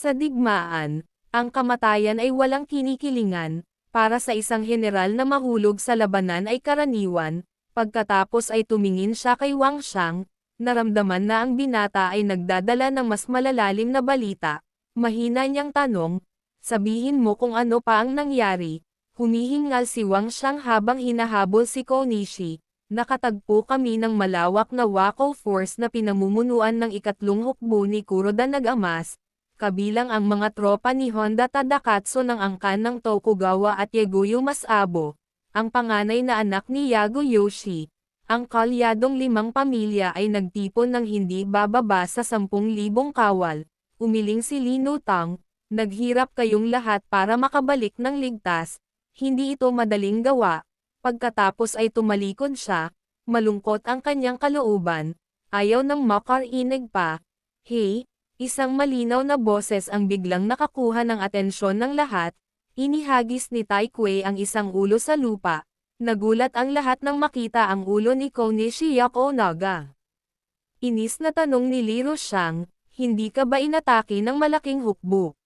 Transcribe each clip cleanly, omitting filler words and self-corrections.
Sa digmaan, ang kamatayan ay walang kinikilingan, para sa isang general na mahulog sa labanan ay karaniwan, pagkatapos ay tumingin siya kay Wang Xiang, naramdaman na ang binata ay nagdadala ng mas malalalim na balita. Mahina niyang tanong, sabihin mo kung ano pa ang nangyari. Humihingal si Wang Xiang habang hinahabol si Konishi. Nakatagpo kami ng malawak na Wako Force na pinamumunuan ng ikatlong hukbo ni Kuroda Nagamas, kabilang ang mga tropa ni Honda Tadakatsu ng angkan ng Tokugawa at Yaguyo Masabo, ang panganay na anak ni Yago Yoshi. Ang kalyadong 5 pamilya ay nagtipon ng hindi bababa sa 10,000 kawal. Umiling si Lino Tang, naghirap kayong lahat para makabalik ng ligtas. Hindi ito madaling gawa. Pagkatapos ay tumalikod siya, malungkot ang kanyang kalooban, ayaw nang makarinig pa. Hey! Isang malinaw na boses ang biglang nakakuha ng atensyon ng lahat. Inihagis ni Tai Kuei ang isang ulo sa lupa. Nagulat ang lahat nang makita ang ulo ni Konishi Yakonaga. Inis na tanong ni Liro Xiang, hindi ka ba inatake ng malaking hukbo?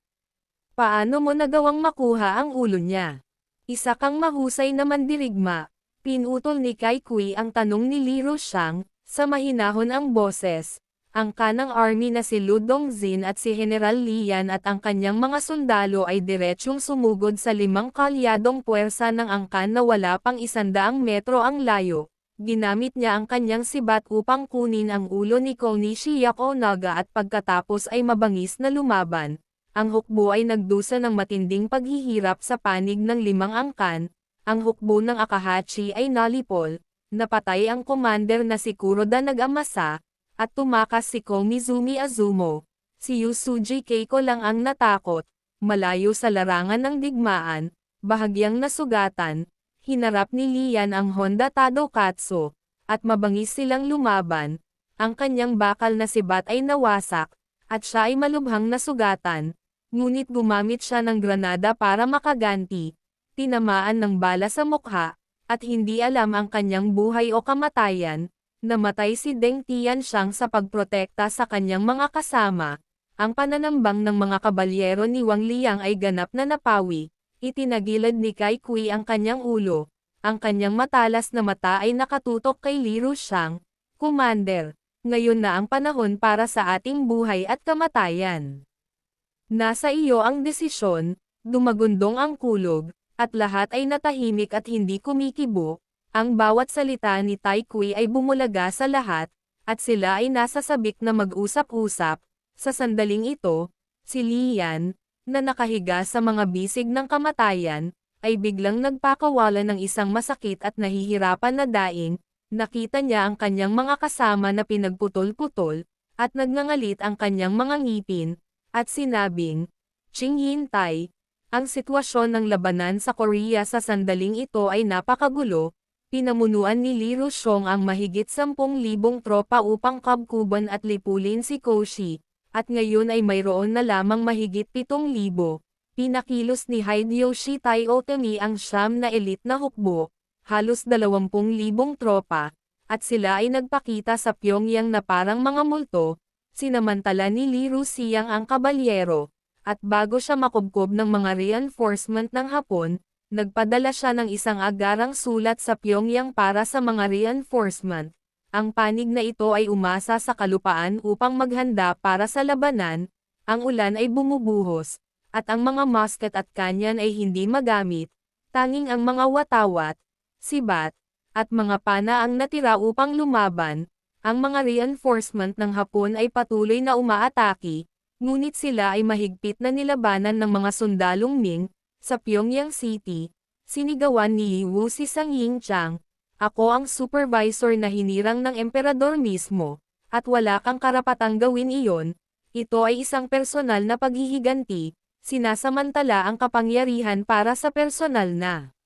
Paano mo nagawang makuha ang ulo niya? Isa kang mahusay na mandirigma. Pinutol ni Kai Kui ang tanong ni Liro Xiang, sa mahinahon ang boses. Ang kanang army na si Lu Dongjin at si General Li Yan at ang kanyang mga sundalo ay diretsyong sumugod sa 5 kalyadong puwersa ng angkan na wala pang 100 metro ang layo. Ginamit niya ang kanyang sibat upang kunin ang ulo ni Konishi Yakonaga at pagkatapos ay mabangis na lumaban. Ang hukbo ay nagdusa ng matinding paghihirap sa panig ng 5 angkan. Ang hukbo ng Akahachi ay nalipol. Napatay ang commander na si Kuroda Nagamasa, at tumakas si Komizumi Azumo. Si Yusuji Keiko lang ang natakot, malayo sa larangan ng digmaan, bahagyang nasugatan. Hinarap ni Lian ang Honda Tadokatsu, at mabangis silang lumaban. Ang kanyang bakal na sibat ay nawasak, at siya ay malubhang nasugatan. Ngunit gumamit siya ng granada para makaganti. Tinamaan ng bala sa mukha, at hindi alam ang kanyang buhay o kamatayan. Namatay si Deng Tianxiang sa pagprotekta sa kanyang mga kasama. Ang pananambang ng mga kabalyero ni Wang Liang ay ganap na napawi. Itinagilid ni Kai Kui ang kanyang ulo. Ang kanyang matalas na mata ay nakatutok kay Liro Xiang. Commander, ngayon na ang panahon para sa ating buhay at kamatayan. Nasa iyo ang desisyon. Dumagundong ang kulog, at lahat ay natahimik at hindi kumikibo. Ang bawat salita ni Tai Kui ay bumulaga sa lahat, at sila ay nasasabik na mag-usap-usap. Sa sandaling ito, si Lian, na nakahiga sa mga bisig ng kamatayan, ay biglang nagpakawala ng isang masakit at nahihirapan na daing. Nakita niya ang kanyang mga kasama na pinagputol-putol, at nagngangalit ang kanyang mga ngipin, at sinabing, Ching Yin Tai, ang sitwasyon ng labanan sa Korea sa sandaling ito ay napakagulo. Pinamunuan ni Liro Xiang ang mahigit 10,000 tropa upang kabkuban at lipulin si Koshi, at ngayon ay mayroon na lamang mahigit 7,000. Pinakilos ni Hideyoshi Toyotomi ang siyam na elite na hukbo, halos 20,000 tropa, at sila ay nagpakita sa Pyongyang na parang mga multo. Sinamantala ni Liro Siang ang kabalyero, at bago siya makubkob ng mga reinforcement ng Hapon, nagpadala siya ng isang agarang sulat sa Pyongyang para sa mga reinforcement. Ang panig na ito ay umasa sa kalupaan upang maghanda para sa labanan. Ang ulan ay bumubuhos, at ang mga musket at kanyan ay hindi magamit. Tanging ang mga watawat, sibat, at mga pana ang natira upang lumaban. Ang mga reinforcement ng Hapon ay patuloy na umaatake, ngunit sila ay mahigpit na nilabanan ng mga sundalong Ming. Sa Pyongyang City, sinigawan ni Yiwu si Sang Yingchang, ako ang supervisor na hinirang ng emperador mismo, at wala kang karapatang gawin iyon. Ito ay isang personal na paghihiganti, sinasamantala ang kapangyarihan para sa personal na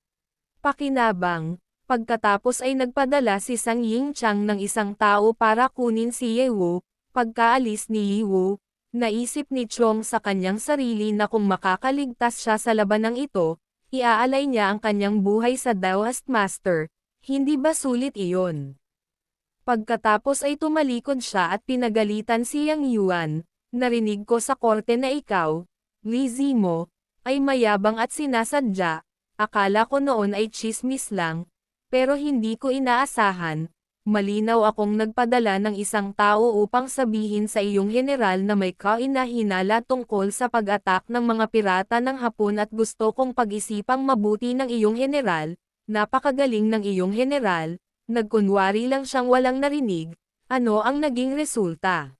pakinabang. Pagkatapos ay nagpadala si Sang Yingchang ng isang tao para kunin si Yiwu. Pagkaalis ni Yiwu, naisip ni Chong sa kanyang sarili na kung makakaligtas siya sa labanang ito, iaalay niya ang kanyang buhay sa Daoist Master. Hindi ba sulit iyon? Pagkatapos ay tumalikod siya at pinagalitan si Yang Yuan. Narinig ko sa korte na ikaw, Lizzie mo, ay mayabang at sinasadya. Akala ko noon ay tsismis lang, pero hindi ko inaasahan. Malinaw akong nagpadala ng isang tao upang sabihin sa iyong general na may kainahinala tungkol sa pag-atak ng mga pirata ng Hapon at gusto kong pag-isipang mabuti ng iyong general. Napakagaling ng iyong general, nagkunwari lang siyang walang narinig. Ano ang naging resulta?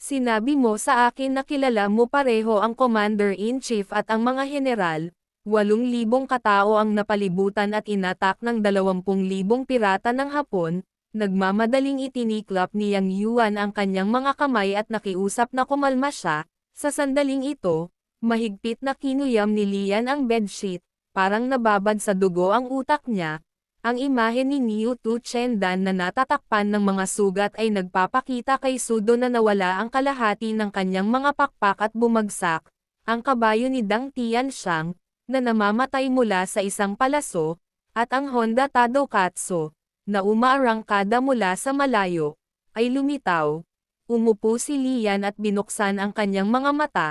Sinabi mo sa akin na kilala mo pareho ang Commander-in-Chief at ang mga general. 8,000 katao ang napalibutan at inatak ng 20,000 pirata ng Hapon. Nagmamadaling itiniklap ni Yang Yuan ang kanyang mga kamay at nakiusap na kumalma siya. Sa sandaling ito, mahigpit na kinuyam ni Lian ang bedsheet, parang nababad sa dugo ang utak niya. Ang imahe ni Niu Tu Chendan na natatakpan ng mga sugat ay nagpapakita kay Sudo na nawala ang kalahati ng kanyang mga pakpak at bumagsak. Ang kabayo ni Dang Tianxiang, na namamatay mula sa isang palaso, at ang Honda Tadokatsu, na umaarangkada mula sa malayo, ay lumitaw. Umupo si Lian at binuksan ang kanyang mga mata.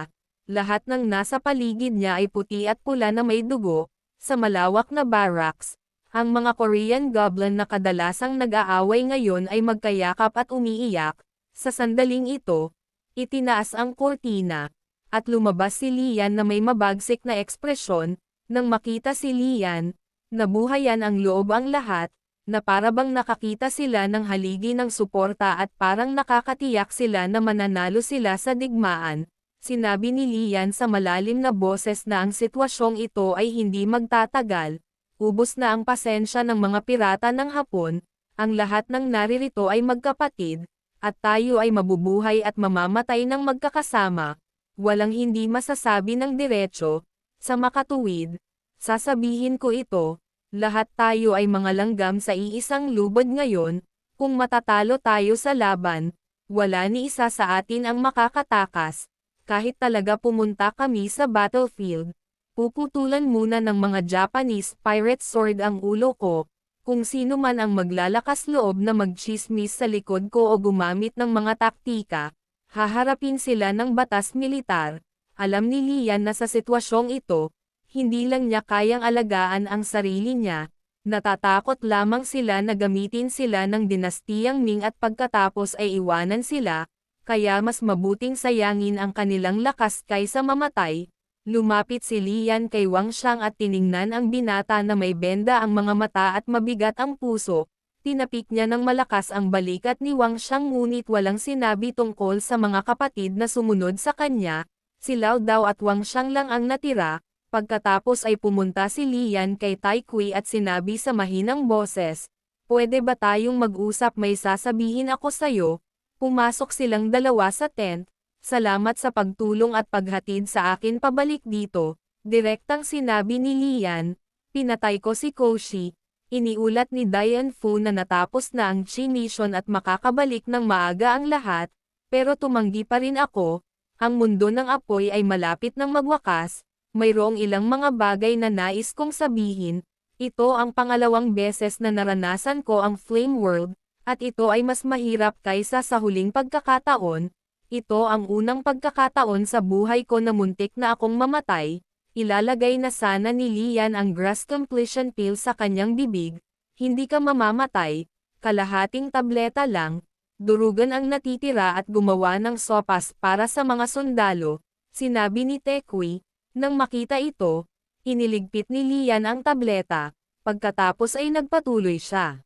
Lahat ng nasa paligid niya ay puti at pula na may dugo. Sa malawak na barracks, ang mga Korean goblin na kadalasang nag-aaway ngayon ay magkayakap at umiiyak. Sa sandaling ito, itinaas ang kurtina, at lumabas si Lian na may mabagsik na ekspresyon. Nang makita si Lian, nabuhayan ang loob ang lahat, na parabang nakakita sila ng haligi ng suporta at parang nakakatiyak sila na mananalo sila sa digmaan. Sinabi ni Lian sa malalim na boses na ang sitwasyong ito ay hindi magtatagal. Ubos na ang pasensya ng mga pirata ng Hapon, ang lahat ng naririto ay magkapatid, at tayo ay mabubuhay at mamamatay ng magkakasama. Walang hindi masasabi ng diretso, sa makatuwid. Sasabihin ko ito, lahat tayo ay mga langgam sa iisang lubod ngayon. Kung matatalo tayo sa laban, wala ni isa sa atin ang makakatakas. Kahit talaga pumunta kami sa battlefield, puputulan muna ng mga Japanese pirate sword ang ulo ko. Kung sino man ang maglalakas loob na magchismis sa likod ko o gumamit ng mga taktika, haharapin sila ng batas militar. Alam ni Lian na sa sitwasyong ito, hindi lang niya kayang alagaan ang sarili niya, natatakot lamang sila na gamitin sila ng dinastiyang Ming at pagkatapos ay iwanan sila, kaya mas mabuting sayangin ang kanilang lakas kaysa mamatay. Lumapit si Lian kay Wang Xiang at tiningnan ang binata na may benda ang mga mata at mabigat ang puso. Tinapik niya ng malakas ang balikat ni Wang Xiang ngunit walang sinabi tungkol sa mga kapatid na sumunod sa kanya. Si Lao Dao at Wang Xiang lang ang natira. Pagkatapos ay pumunta si Lian kay Tai Kui at sinabi sa mahinang boses, "Pwede ba tayong mag-usap, may sasabihin ako sa'yo?" Pumasok silang dalawa sa tent. "Salamat sa pagtulong at paghatid sa akin pabalik dito," direktang sinabi ni Lian. "Pinatay ko si Koshi." Iniulat ni Dian Fu na natapos na ang Chi mission at makakabalik ng maaga ang lahat, pero tumanggi pa rin ako. Ang mundo ng apoy ay malapit ng magwakas. Mayroong ilang mga bagay na nais kong sabihin. Ito ang pangalawang beses na naranasan ko ang Flame World, at ito ay mas mahirap kaysa sa huling pagkakataon. Ito ang unang pagkakataon sa buhay ko na muntik na akong mamatay. Ilalagay na sana ni Lian ang grass completion pill sa kanyang bibig. Hindi ka mamamatay. Kalahating tableta lang. Durugan ang natitira at gumawa ng sopas para sa mga sundalo. Sinabi ni Tekui. Nang makita ito, iniligpit ni Lian ang tableta. Pagkatapos ay nagpatuloy siya.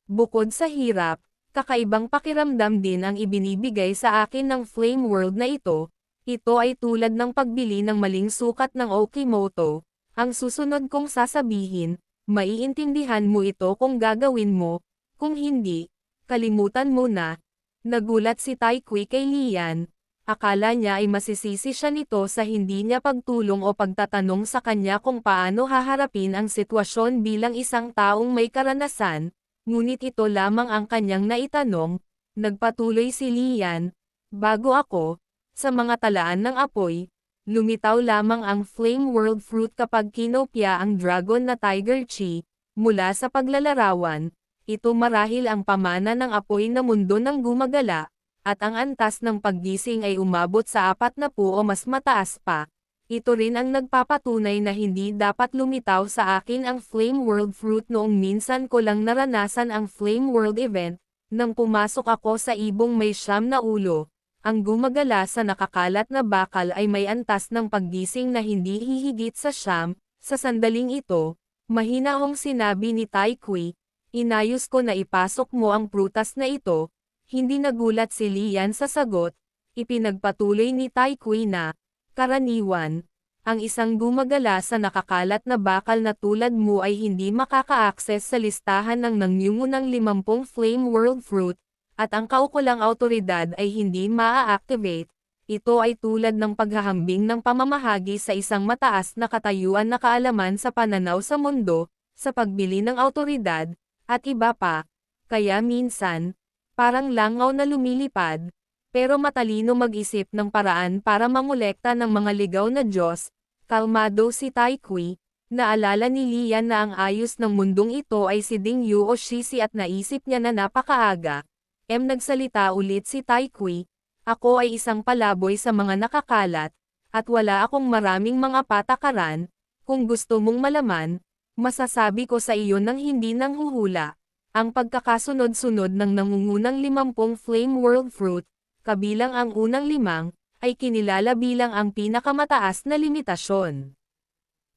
Bukod sa hirap, kakaibang pakiramdam din ang ibinibigay sa akin ng Flame World na ito. Ito ay tulad ng pagbili ng maling sukat ng Okimoto. Ang susunod kong sasabihin, maiintindihan mo ito kung gagawin mo. Kung hindi, kalimutan mo na. Nagulat si Tai Kui kay Lian. Akala niya ay masisisi siya nito sa hindi niya pagtulong o pagtatanong sa kanya kung paano haharapin ang sitwasyon bilang isang taong may karanasan, ngunit ito lamang ang kanyang naitanong. Nagpatuloy si Lian. "Bago ako, sa mga talaan ng apoy, lumitaw lamang ang Flame World Fruit kapag kinopya ang dragon na Tiger Chi, mula sa paglalarawan. Ito marahil ang pamana ng apoy na mundo ng gumagala. at ang antas ng paggising ay umabot sa 40 o mas mataas pa. Ito rin ang nagpapatunay na hindi dapat lumitaw sa akin ang Flame World Fruit noong minsan ko lang naranasan ang Flame World event, nang pumasok ako sa ibong may 9 na ulo. Ang gumagala sa nakakalat na bakal ay may antas ng paggising na hindi hihigit sa 9, sa sandaling ito, mahinahong sinabi ni Tai Kui, inayos ko na ipasok mo ang prutas na ito, hindi nagulat si Lian sa sagot, ipinagpatuloy ni Tai Kui na, karaniwan, ang isang gumagala sa nakakalat na bakal na tulad mo ay hindi makaka-access sa listahan ng nangyungunang 50 Flame World Fruit, at ang kaukulang awtoridad ay hindi maa-activate. Ito ay tulad ng paghahambing ng pamamahagi sa isang mataas na katayuan na kaalaman sa pananaw sa mundo, sa pagbili ng awtoridad, at iba pa. Kaya minsan, parang langaw na lumilipad, pero matalino mag-isip ng paraan para mangolekta ng mga ligaw na Diyos. Kalmado si Tai Kui, naalala ni Lian na ang ayos ng mundong ito ay si Ding Yu o Shishi at naisip niya na napakaaga. Nagsalita ulit si Tai Kui, ako ay isang palaboy sa mga nakakalat, at wala akong maraming mga patakaran, kung gusto mong malaman, masasabi ko sa iyo nang hindi nanghuhula. Ang pagkakasunod-sunod ng nangungunang 50 Flame World Fruit, kabilang ang unang 5, ay kinilala bilang ang pinakamataas na limitasyon.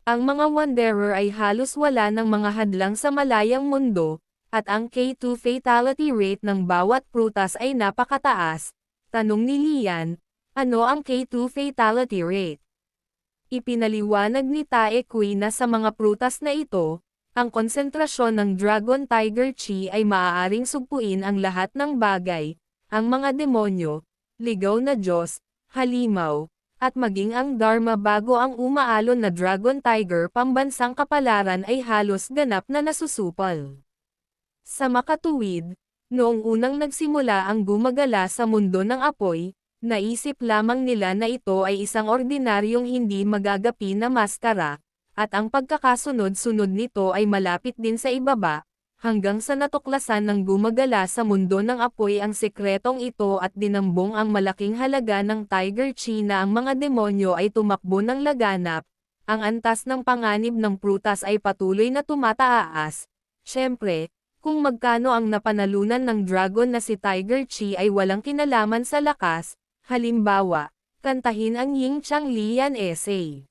Ang mga Wanderer ay halos wala ng mga hadlang sa malayang mundo, at ang K2 fatality rate ng bawat prutas ay napakataas. Tanong ni Lian, ano ang K2 fatality rate? Ipinaliwanag ni Tai Kui na sa mga prutas na ito, ang konsentrasyon ng Dragon Tiger Chi ay maaaring sugpuin ang lahat ng bagay, ang mga demonyo, ligaw na Diyos, halimaw, at maging ang Dharma bago ang umaalon na Dragon Tiger pambansang kapalaran ay halos ganap na nasusupal. Sa makatuwid, noong unang nagsimula ang gumagala sa mundo ng apoy, naisip lamang nila na ito ay isang ordinaryong hindi magagapi na maskara, at ang pagkakasunod-sunod nito ay malapit din sa ibaba, hanggang sa natuklasan ng gumagala sa mundo ng apoy ang sekretong ito at dinambong ang malaking halaga ng Tiger Chi na ang mga demonyo ay tumakbo ng laganap, ang antas ng panganib ng prutas ay patuloy na tumataas. Siyempre, kung magkano ang napanalunan ng dragon na si Tiger Chi ay walang kinalaman sa lakas, halimbawa, kantahin ang Ying Chang Lian essay.